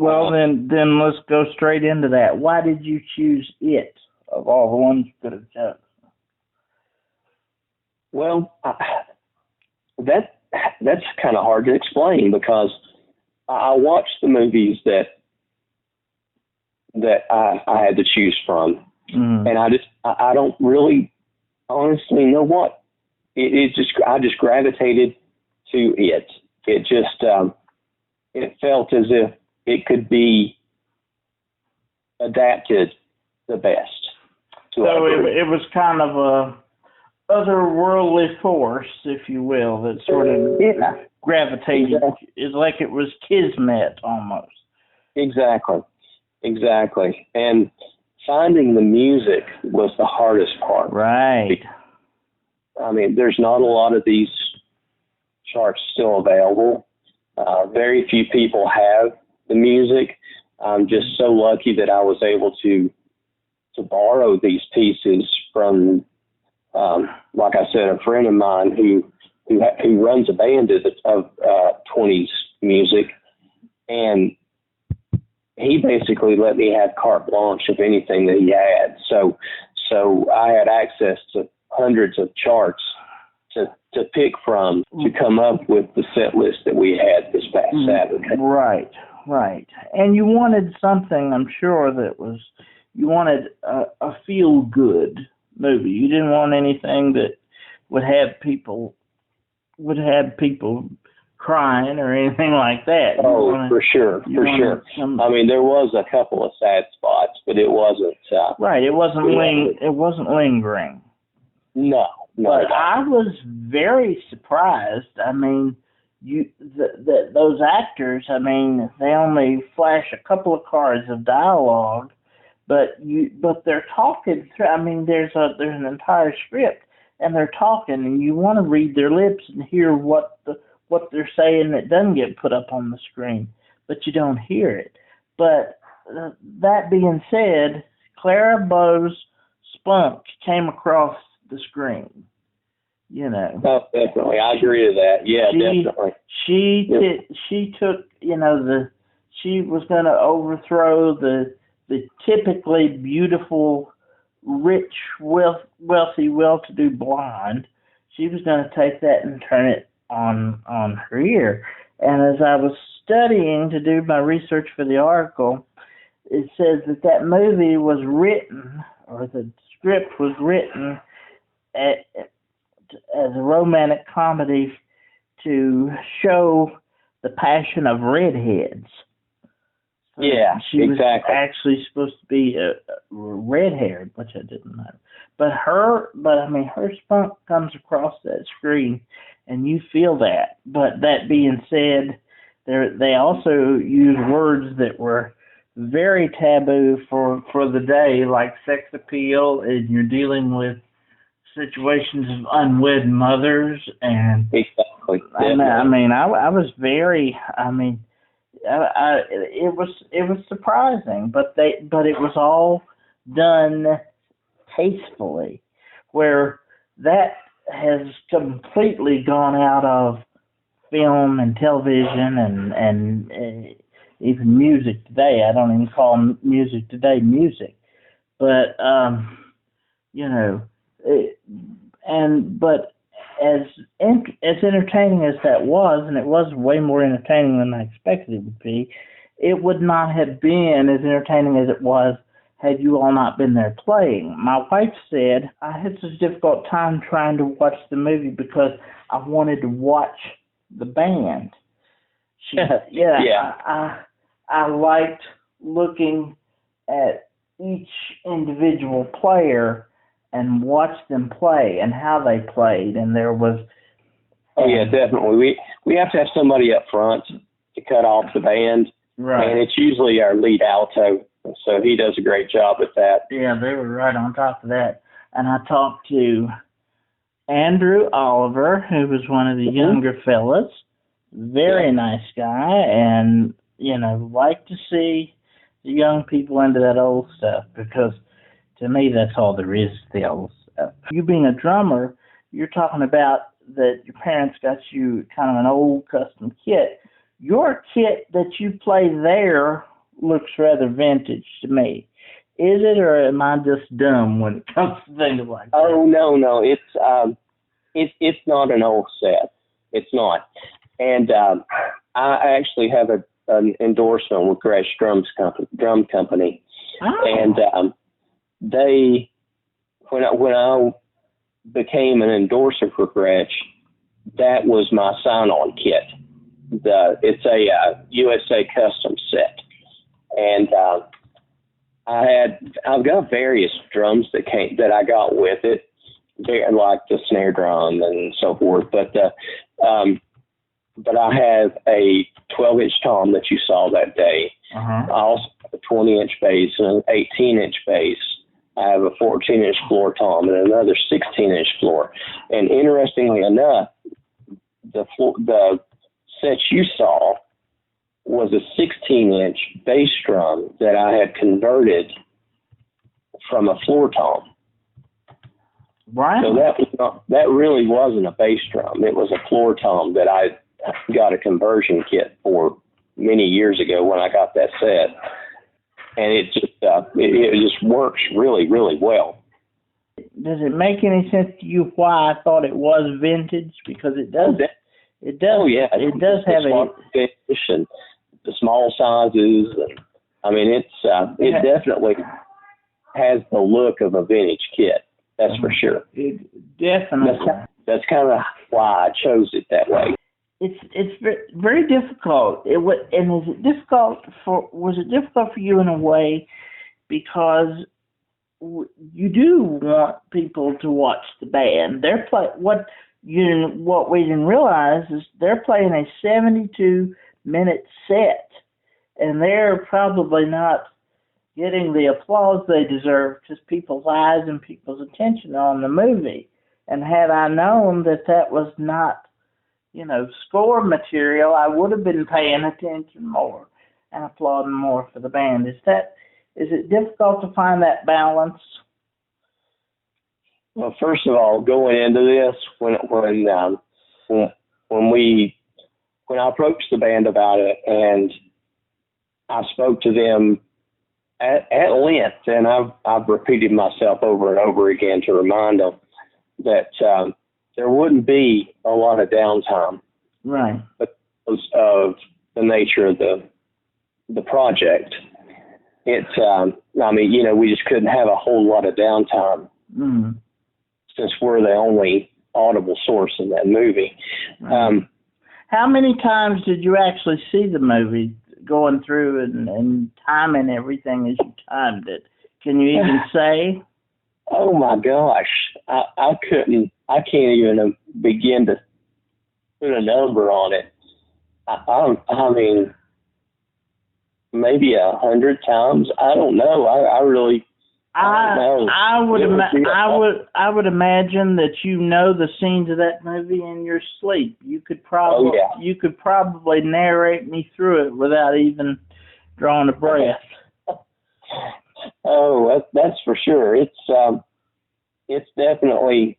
Well, then let's go straight into that. Why did you choose it of all the ones you could have chosen? Well, that's kind of hard to explain because I watched the movies that I had to choose from, and I don't really honestly know what I just gravitated to it. It just it felt as if it could be adapted the best. So it was kind of a otherworldly force, if you will, that sort of gravitated. Exactly. It's like it was kismet almost. Exactly. And finding the music was the hardest part. Right. I mean, there's not a lot of these charts still available. Very few people have the music. I'm just so lucky that I was able to borrow these pieces from, like I said, a friend of mine who runs a band of 20s music, and he basically let me have carte blanche of anything that he had. So I had access to hundreds of charts to pick from to come up with the set list that we had this past Saturday. Right. And you wanted something, I'm sure, you wanted a feel-good movie. You didn't want anything that would have people crying or anything like that. For sure. I mean, there was a couple of sad spots, but it wasn't. Right. It wasn't lingering. No. But I was very surprised. I mean, those actors. I mean, they only flash a couple of cards of dialogue, but they're talking through. I mean, there's an entire script, and they're talking, and you want to read their lips and hear what they're saying that doesn't get put up on the screen, but you don't hear it. But that being said, Clara Bow's spunk came across the screen. You know. Oh, definitely. I agree to that. Yeah, definitely. She took, she was going to overthrow the typically beautiful, rich, wealthy, well-to-do blonde. She was going to take that and turn it on her ear. And as I was studying to do my research for the article, it says that movie was written, or the script was written as a romantic comedy to show the passion of redheads. So she was actually supposed to be red-haired, which I didn't know. But her spunk comes across that screen, and you feel that. But that being said, they also use words that were very taboo for the day, like sex appeal, and you're dealing with situations of unwed mothers, and exactly. I was very. It was surprising, but it was all done tastefully, where that has completely gone out of film and television and even music today. I don't even call music today music, but but as entertaining as that was, and it was way more entertaining than I expected it would be, it would not have been as entertaining as it was had you all not been there playing. My wife said I had such a difficult time trying to watch the movie because I wanted to watch the band. I liked looking at each individual player and watch them play and how they played, and there was. Definitely. We have to have somebody up front to cut off the band, right? And it's usually our lead alto, so he does a great job with that. Yeah, they were right on top of that. And I talked to Andrew Oliver, who was one of the younger fellas, very nice guy, and like to see the young people into that old stuff, because to me, that's all there is to the old stuff. You being a drummer, you're talking about that your parents got you kind of an old custom kit. Your kit that you play there looks rather vintage to me. Is it, or am I just dumb when it comes to things like that? Oh, no. It's not an old set. It's not. And I actually have an endorsement with Gretsch Drum Company. Oh. And they, when I became an endorser for Gretsch, that was my sign-on kit. It's a USA custom set. And I've got various drums that I got with it, like the snare drum and so forth. But I have a 12-inch tom that you saw that day. Uh-huh. I also have a 20-inch bass and an 18-inch bass. I have a 14-inch floor tom and another 16-inch floor. And interestingly enough, the set you saw was a 16-inch bass drum that I had converted from a floor tom. Right. So that really wasn't a bass drum. It was a floor tom that I got a conversion kit for many years ago when I got that set, and it just works really, really well. Does it make any sense to you why I thought it was vintage? Because it does. It does. Oh yeah, it does have a finish and the small sizes, and I mean it definitely has the look of a vintage kit. That's for sure. It definitely. That's kind of why I chose it that way. It's very difficult. Was it difficult for you in a way because you do want people to watch the band? What we didn't realize is they're playing a 72-minute set, and they're probably not getting the applause they deserve because people's eyes and people's attention are on the movie. And had I known that was not, score material, I would have been paying attention more and applauding more for the band. Is it difficult to find that balance? Well, first of all, going into this, when I approached the band about it, and I spoke to them at length, and I've repeated myself over and over again to remind them that there wouldn't be a lot of downtime, right? Because of the nature of the project. We just couldn't have a whole lot of downtime. Mm. Since we're the only audible source in that movie. Right. How many times did you actually see the movie going through and timing everything as you timed it? Can you even say? Oh my gosh, I can't even begin to put a number on it. I mean, maybe 100 times. I don't know. I would imagine that the scenes of that movie in your sleep. You could probably narrate me through it without even drawing a breath. Oh, that's for sure. It's definitely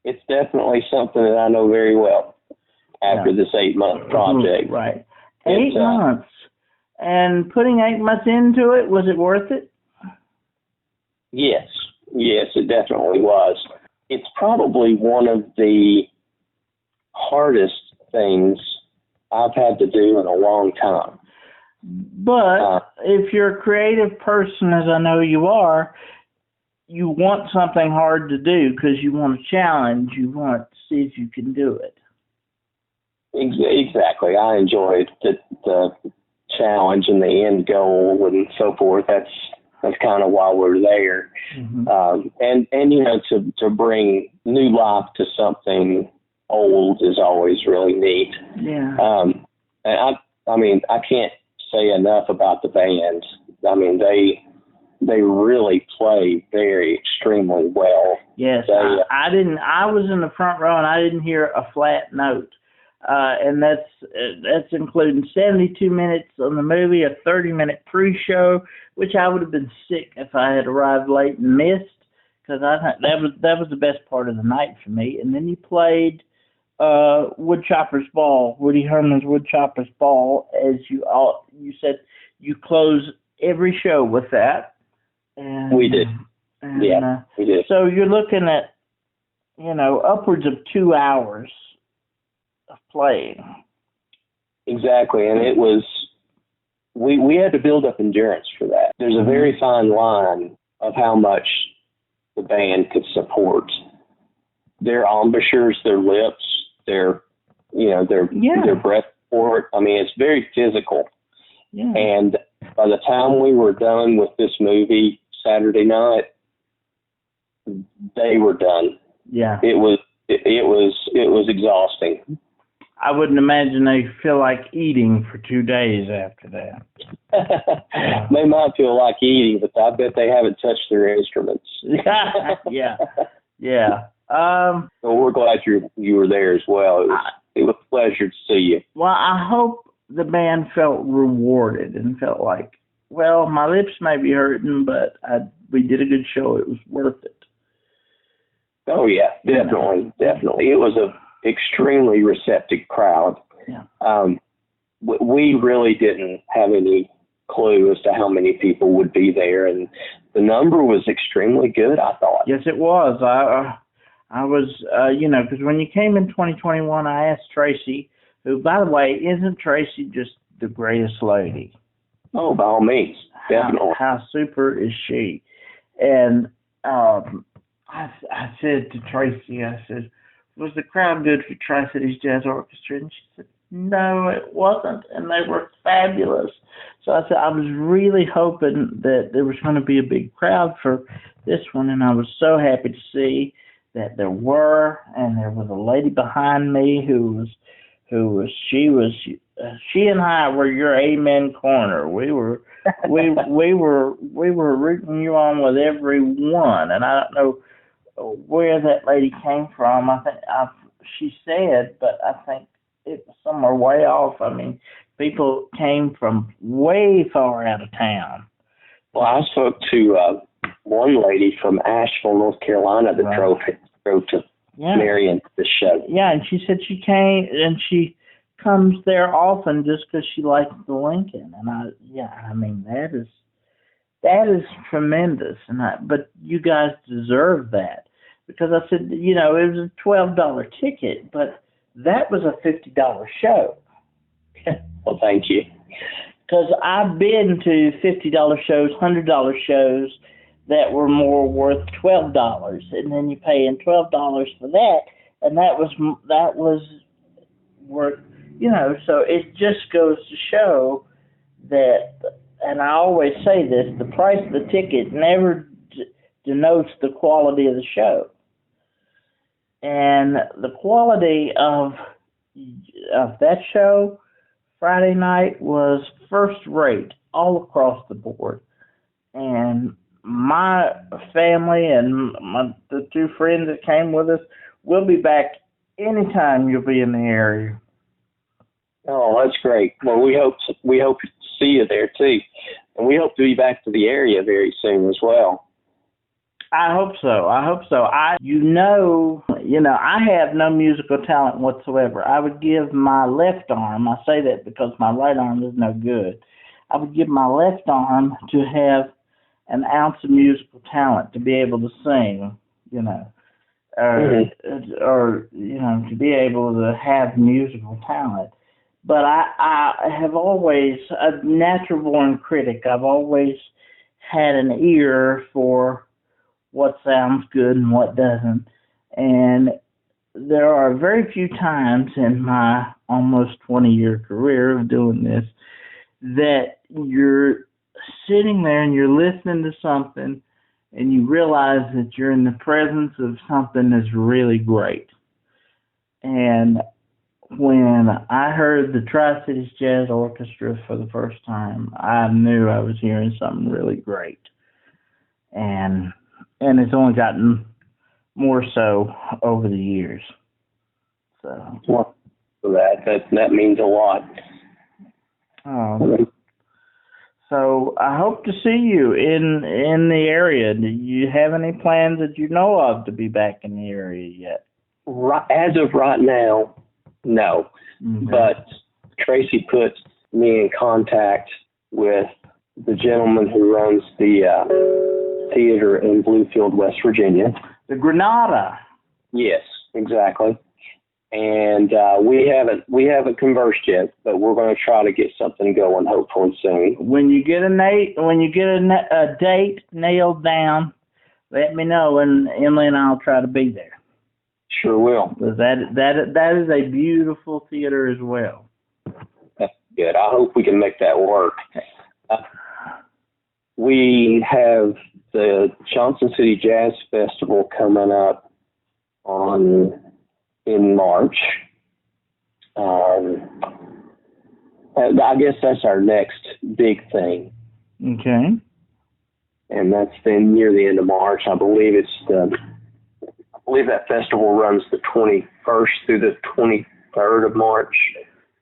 something that I know very well after this 8-month project. Right. 8 months. And putting 8 months into it, was it worth it? Yes, it definitely was. It's probably one of the hardest things I've had to do in a long time. But if you're a creative person, as I know you are, you want something hard to do because you want a challenge. You want to see if you can do it. Exactly. I enjoyed the challenge and the end goal and so forth. That's kind of why we're there. Mm-hmm. And to bring new life to something old is always really neat. Yeah. And I can't say enough about the band. I mean, they really play very extremely well. Yes. I was in the front row and I didn't hear a flat note. And that's including 72 minutes on the movie, a 30-minute pre-show, which I would have been sick if I had arrived late and missed, because I think that was the best part of the night for me. And then you played Woodchopper's Ball, Woody Herman's Woodchopper's Ball, as you said you close every show with that. And, we did. And, we did. So you're looking at, upwards of 2 hours of playing. Exactly, and it was, we had to build up endurance for that. There's a very fine line of how much the band could support. Their embouchures, their lips, their breath support. I mean, it's very physical. Yeah. And by the time we were done with this movie Saturday night, they were done. Yeah. It was exhausting. I wouldn't imagine they feel like eating for 2 days after that. They might feel like eating, but I bet they haven't touched their instruments. Yeah. So we're glad you were there as well. It was a pleasure to see you. Well, I hope the band felt rewarded and felt like, well, my lips may be hurting, but we did a good show. It was worth it. Oh yeah, definitely. It was a extremely receptive crowd. Yeah. We really didn't have any clue as to how many people would be there, and the number was extremely good, I thought. Yes, it was. I was, because when you came in 2021, I asked Tracy, who, by the way, isn't Tracy just the greatest lady? Oh, by all means, definitely. How super is she? And I said to Tracy, I said, was the crowd good for Tri Cities Jazz Orchestra? And she said, no, it wasn't, and they were fabulous. So I said I was really hoping that there was going to be a big crowd for this one, and I was so happy to see that there were, and there was a lady behind me she and I were your amen corner. We were rooting you on with every one, and I don't know where that lady came from. I think she said, but I think it was somewhere way off. I mean, people came from way far out of town. Well, I spoke to one lady from Asheville, North Carolina, that drove to Marion for the show. Yeah, and she said she came, and she comes there often just because she likes the Lincoln. And that is tremendous. But you guys deserve that, because I said, it was a $12 ticket, but that was a $50 show. Well, thank you. Because I've been to $50 shows, $100 shows that were more worth $12, and then you pay in $12 for that, and that was worth, So it just goes to show that, and I always say this: the price of the ticket never denotes the quality of the show, and the quality of that show Friday night was first rate all across the board. And my family and the two friends that came with us will be back anytime you'll be in the area. Oh, that's great. Well, we hope to see you there too, and we hope to be back to the area very soon as well. I hope so. I have no musical talent whatsoever. I would give my left arm, I say that because my right arm is no good, I would give my left arm to have an ounce of musical talent, to be able to sing, or to be able to have musical talent. But I have always, a natural born critic, I've always had an ear for what sounds good and what doesn't. And there are very few times in my almost 20-year career of doing this that you're sitting there and you're listening to something and you realize that you're in the presence of something that's really great. And when I heard the Tri Cities Jazz Orchestra for the first time, I knew I was hearing something really great. And it's only gotten more so over the years. So that means a lot. So I hope to see you in the area. Do you have any plans that you know of to be back in the area yet? As of right now, no. Okay. But Tracy put me in contact with the gentleman who runs the theater in Bluefield, West Virginia. The Granada. Yes, exactly. And we haven't conversed yet, but we're going to try to get something going hopefully soon. When you get a date nailed down, let me know, and Emily and I'll try to be there. Sure will. Because that is a beautiful theater as well. That's good. I hope we can make that work. We have the Johnson City Jazz Festival coming up in March. I guess that's our next big thing. Okay. And that's then near the end of March. I believe that festival runs the 21st through the 23rd of March.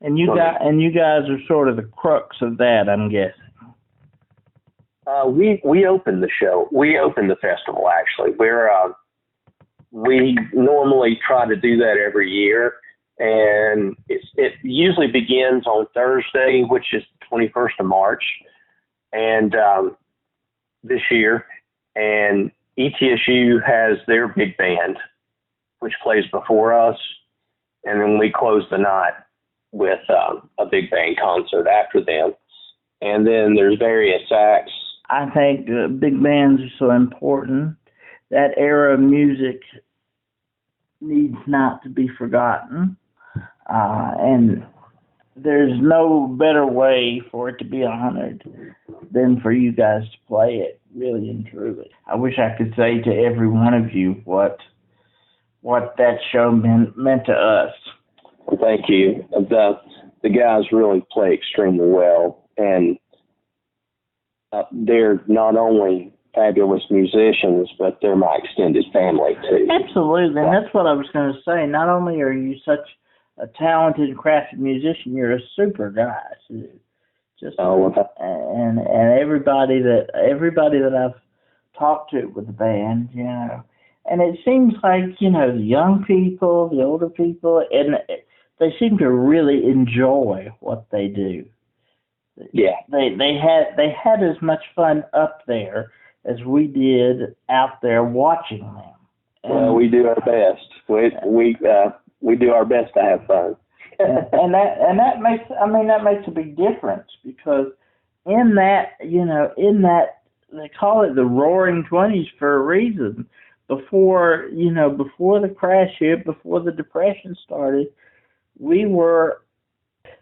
And you guys are sort of the crux of that, I'm guessing. We open the show. We open the festival, actually. We normally try to do that every year, and it usually begins on Thursday, which is the 21st of March, and this year, and ETSU has their big band, which plays before us, and then we close the night with a big band concert after them, and then there's various acts. I think big bands are so important. That era of music needs not to be forgotten, and there's no better way for it to be honored than for you guys to play it, really and truly. I wish I could say to every one of you what that show meant to us. Well, thank you. The guys really play extremely well, and they're not only fabulous musicians, but they're my extended family too. Absolutely, and that's what I was going to say. Not only are you such a talented and crafted musician, you're a super guy too. And everybody that I've talked to with the band, and it seems like the young people, the older people, and they seem to really enjoy what they do. Yeah, they had as much fun up there as we did out there watching them. Well, we do our best. We do our best to have fun. and that makes a big difference, because in that they call it the Roaring 20s for a reason. Before the crash hit, before the Depression started,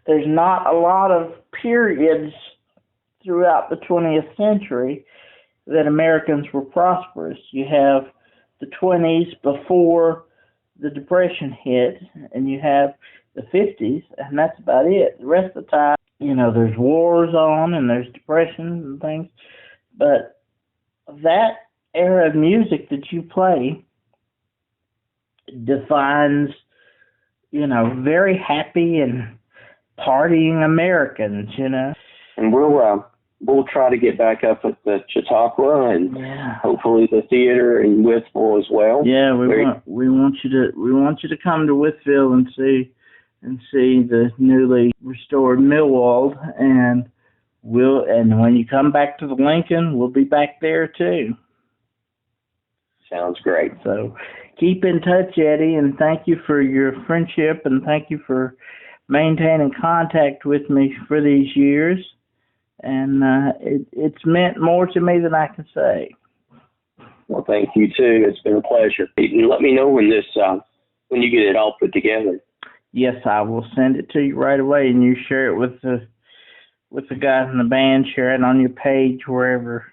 there's not a lot of periods throughout the 20th century that Americans were prosperous. You have the 20s before the Depression hit, and you have the 50s, and that's about it. The rest of the time, there's wars on, and there's depressions and things, but that era of music that you play defines, very happy and partying Americans, And we'll try to get back up at the Chautauqua and hopefully the theater in Withville as well. Yeah, we want you to come to Withville and see the newly restored Millwall, and when you come back to the Lincoln, we'll be back there too. Sounds great. So keep in touch, Eddie, and thank you for your friendship, and thank you for maintaining contact with me for these years. And it's meant more to me than I can say. Well, thank you too. It's been a pleasure. And let me know when you get it all put together. Yes, I will send it to you right away, and you share it with the guys in the band. Share it on your page, wherever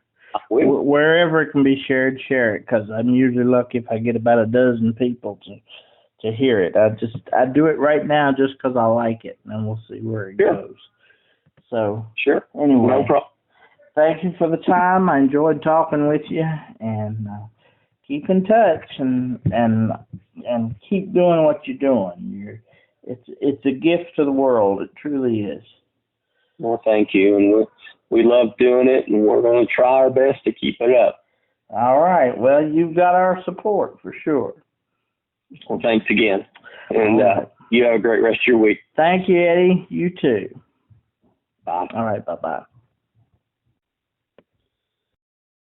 it can be shared. Share it, because I'm usually lucky if I get about a dozen people to hear it. I do it right now just because I like it, and we'll see where it goes. So sure. Anyway, no problem. Thank you for the time. I enjoyed talking with you, and keep in touch and keep doing what you're doing. It's a gift to the world. It truly is. Well, thank you, and we love doing it, and we're going to try our best to keep it up. All right. Well, you've got our support for sure. Well, thanks again, and you have a great rest of your week. Thank you, Eddie. You too. Bye. All right. Bye-bye.